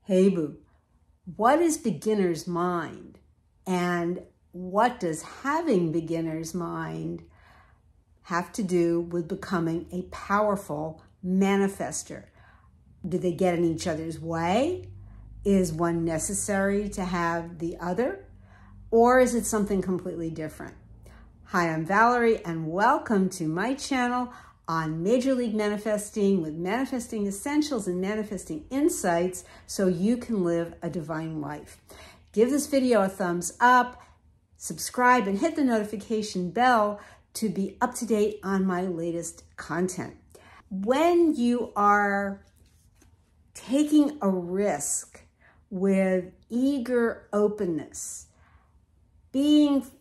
Hey boo, what is beginner's mind? And what does having beginner's mind have to do with becoming a powerful manifester? Do they get in each other's way? Is one necessary to have the other? Or is it something completely different? Hi, I'm Valerie, and welcome to my channel on Major League Manifesting with Manifesting Essentials and Manifesting Insights so you can live a divine life. Give this video a thumbs up, subscribe, and hit the notification bell to be up to date on my latest content. When you are taking a with eager openness,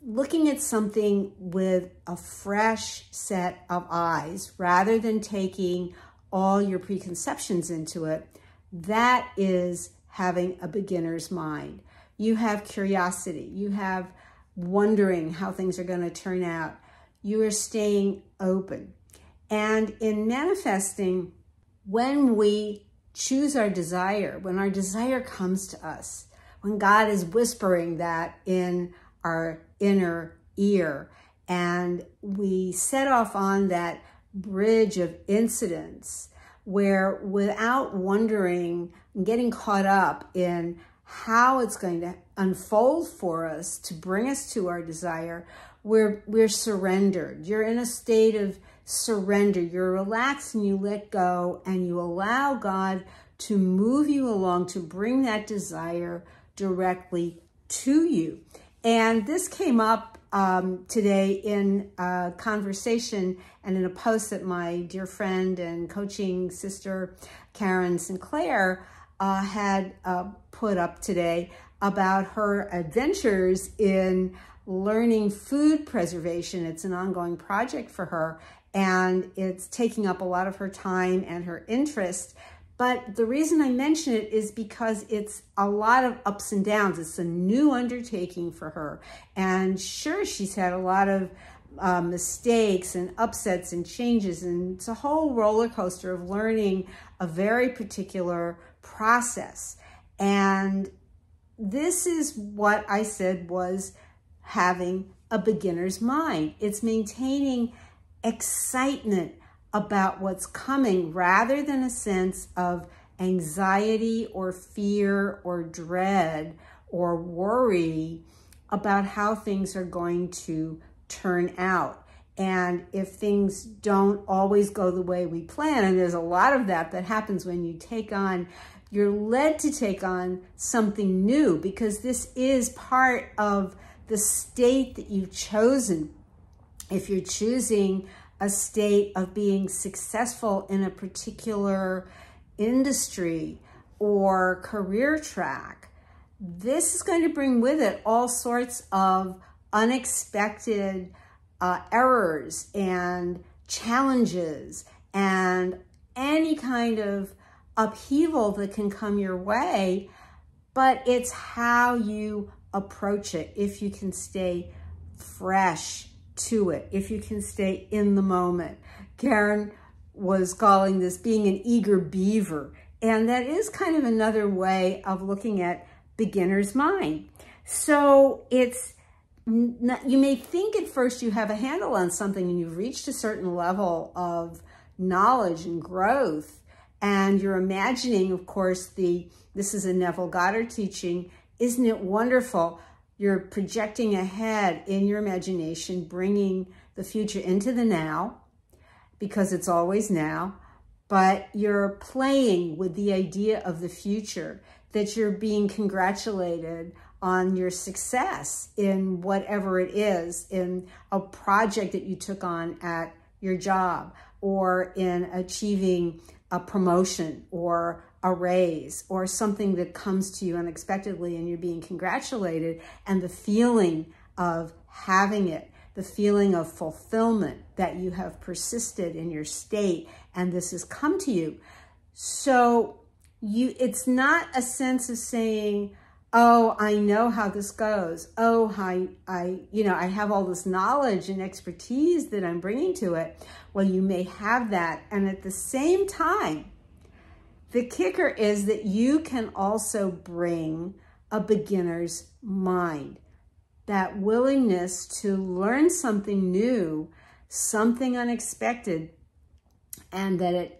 looking at something with a fresh set of eyes rather than taking all your preconceptions into it, that is having a beginner's mind. You have curiosity. You have wondering how things are going to turn out. You are staying open. And in manifesting, when we choose our desire, when our desire comes to us, when God is whispering that in our inner ear, and we set off on that bridge of incidents where, without wondering and getting caught up in how it's going to unfold for us to bring us to our desire, we're surrendered. You're in a state of surrender. You're relaxed and you let go, and you allow God to move you along to bring that desire directly to you. And this came up today in a conversation and in a post that my dear friend and coaching sister, Karen Sinclair, had put up today about her adventures in learning food preservation. It's an ongoing project for her, and it's taking up a lot of her time and her interest. But the reason I mention it is because it's a lot of ups and downs. It's a new undertaking for her. And sure, she's had a lot of mistakes and upsets and changes. And it's a whole roller coaster of learning a very particular process. And this is what I said was having a beginner's mind. It's maintaining excitement about what's coming rather than a sense of anxiety or fear or dread or worry about how things are going to turn out. And if things don't always go the way we plan, and there's a lot of that happens when you you're led to take on something new, because this is part of the state that you've chosen. If you're choosing a state of being successful in a particular industry or career track, this is going to bring with it all sorts of unexpected errors and challenges and any kind of upheaval that can come your way. But it's how you approach it. If you can stay fresh to it, if you can stay in the moment. Karen was calling this being an eager beaver, and that is kind of another way of looking at beginner's mind. So it's not, you may think at first you have a handle on something and you've reached a certain level of knowledge and growth, and you're imagining, of course, this is a Neville Goddard teaching, isn't it wonderful? You're projecting ahead in your imagination, bringing the future into the now, because it's always now, but you're playing with the idea of the future, that you're being congratulated on your success in whatever it is, in a project that you took on at your job, or in achieving a promotion or a raise or something that comes to you unexpectedly, and you're being congratulated, and the feeling of having it, the feeling of fulfillment that you have persisted in your state and this has come to you. So it's not a sense of saying, oh, I know how this goes. Oh, I have all this knowledge and expertise that I'm bringing to it. Well, you may have that. And at the same time, The kicker is that you can also bring a beginner's mind, that willingness to learn something new, something unexpected, and that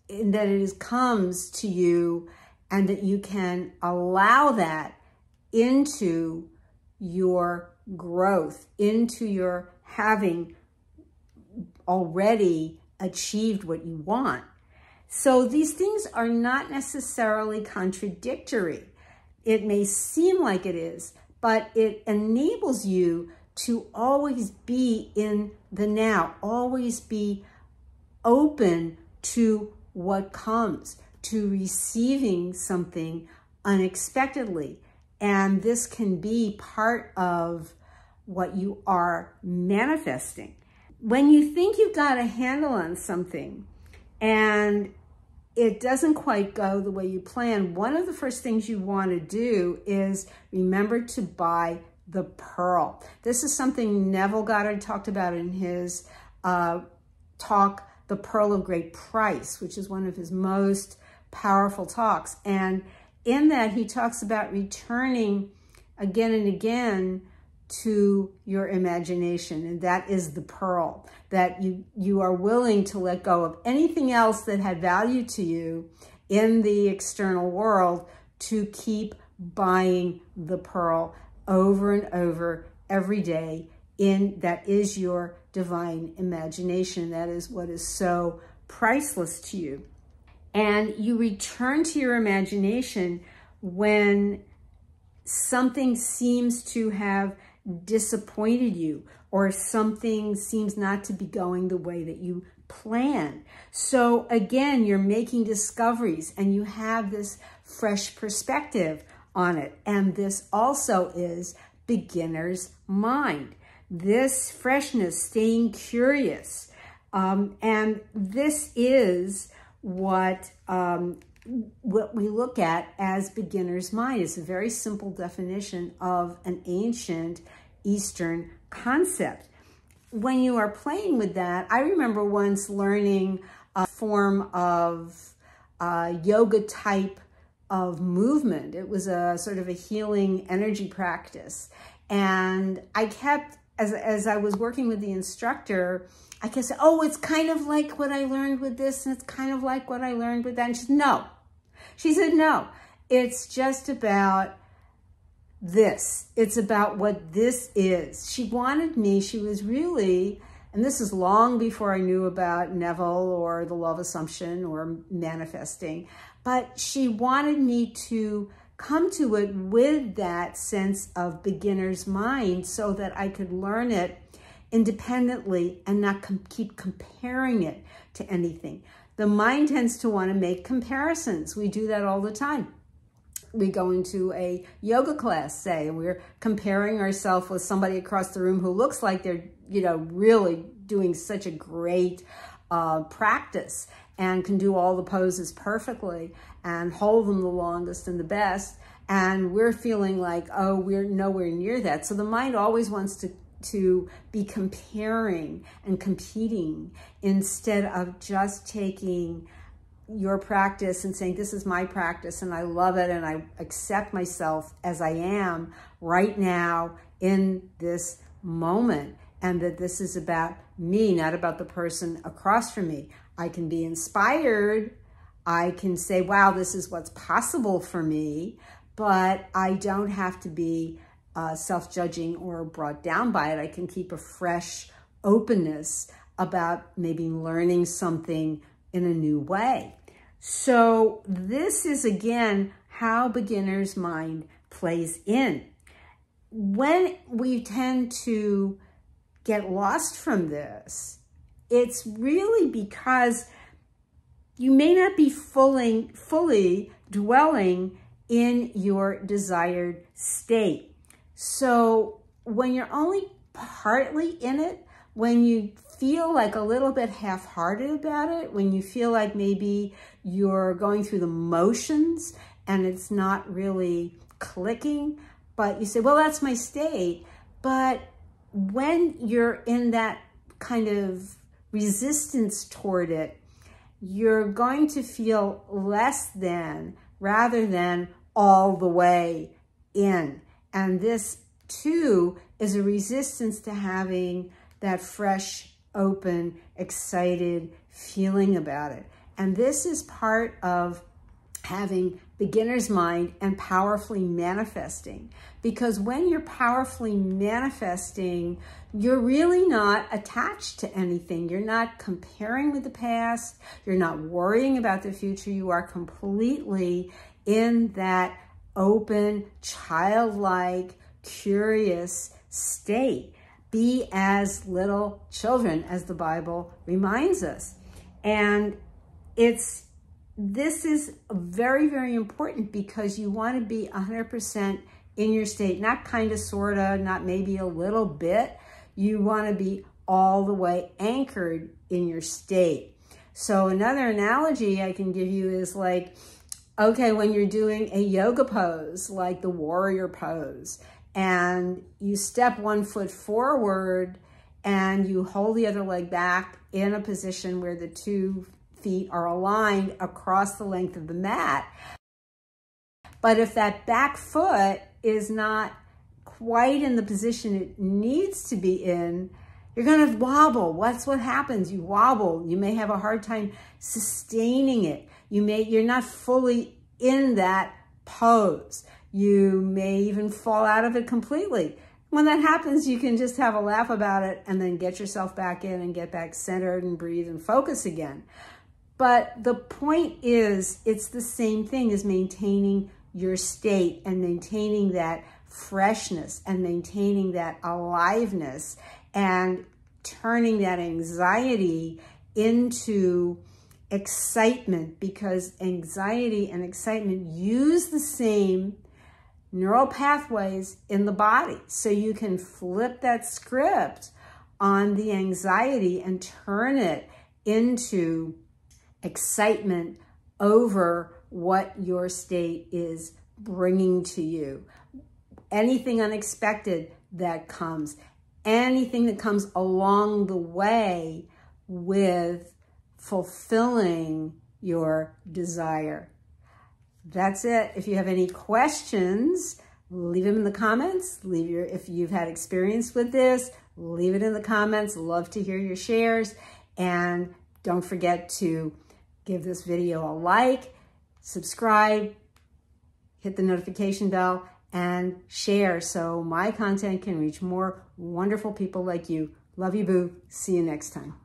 it comes to you, and that you can allow that into your growth, into your having already achieved what you want. So these things are not necessarily contradictory. It may seem like it is, but it enables you to always be in the now, always be open to what comes, to receiving something unexpectedly. And this can be part of what you are manifesting. When you think you've got a handle on something and it doesn't quite go the way you plan, one of the first things you want to do is remember to buy the pearl. This is something Neville Goddard talked about in his talk, The Pearl of Great Price, which is one of his most powerful talks. And in that, he talks about returning again and again to your imagination, and that is the pearl, that you are willing to let go of anything else that had value to you in the external world to keep buying the pearl over and over every day. That is your divine imagination. That is what is so priceless to you. And you return to your imagination when something seems to have disappointed you, or something seems not to be going the way that you planned. So again, you're making discoveries and you have this fresh perspective on it. And this also is beginner's mind. This freshness, staying curious. And this is what we look at as beginner's mind. It's a very simple definition of an ancient Eastern concept. When you are playing with that, I remember once learning a form of yoga type of movement. It was a sort of a healing energy practice. And I kept, as I was working with the instructor, I kept saying, oh, it's kind of like what I learned with this, and it's kind of like what I learned with that. And she said, no. She said, no, it's just about this. It's about what this is. She wanted me, she was really, and this is long before I knew about Neville or the law of assumption or manifesting, but she wanted me to come to it with that sense of beginner's mind so that I could learn it independently and not keep comparing it to anything. The mind tends to want to make comparisons. We do that all the time. We go into a yoga class, say, and we're comparing ourselves with somebody across the room who looks like they're, really doing such a great practice and can do all the poses perfectly and hold them the longest and the best. And we're feeling like, oh, we're nowhere near that. So the mind always wants to be comparing and competing instead of just taking your practice and saying, this is my practice and I love it and I accept myself as I am right now in this moment, and that this is about me, not about the person across from me. I can be inspired. I can say, wow, this is what's possible for me, but I don't have to be self-judging or brought down by it. I can keep a fresh openness about maybe learning something in a new way. So this is, again, how beginner's mind plays in. When we tend to get lost from this, it's really because you may not be fully dwelling in your desired state. So when you're only partly in it, when you feel like a little bit half-hearted about it, when you feel like maybe you're going through the motions and it's not really clicking, but you say, well, that's my state. But when you're in that kind of resistance toward it, you're going to feel less than rather than all the way in. And this too is a resistance to having that fresh, open, excited feeling about it. And this is part of having beginner's mind and powerfully manifesting. Because when you're powerfully manifesting, you're really not attached to anything. You're not comparing with the past. You're not worrying about the future. You are completely in that open, childlike, curious state. Be as little children, as the Bible reminds us. And this is very, very important because you want to be 100% in your state, not kind of, sort of, not maybe a little bit. You want to be all the way anchored in your state. So another analogy I can give you is like, okay, when you're doing a yoga pose, like the warrior pose, and you step one foot forward and you hold the other leg back in a position where the 2 feet are aligned across the length of the mat. But if that back foot is not quite in the position it needs to be in, you're going to wobble. That's what happens. You wobble. You may have a hard time sustaining it. You're not fully in that pose. You may even fall out of it completely. When that happens, you can just have a laugh about it and then get yourself back in and get back centered and breathe and focus again. But the point is, it's the same thing as maintaining your state and maintaining that freshness and maintaining that aliveness and turning that anxiety into excitement, because anxiety and excitement use the same neural pathways in the body. So you can flip that script on the anxiety and turn it into excitement over what your state is bringing to you. Anything unexpected that comes, anything that comes along the way with fulfilling your desire. That's it. If you have any questions, leave them in the comments. If you've had experience with this, leave it in the comments. Love to hear your shares. And don't forget to give this video a like, subscribe, hit the notification bell, and share so my content can reach more wonderful people like you. Love you, boo. See you next time.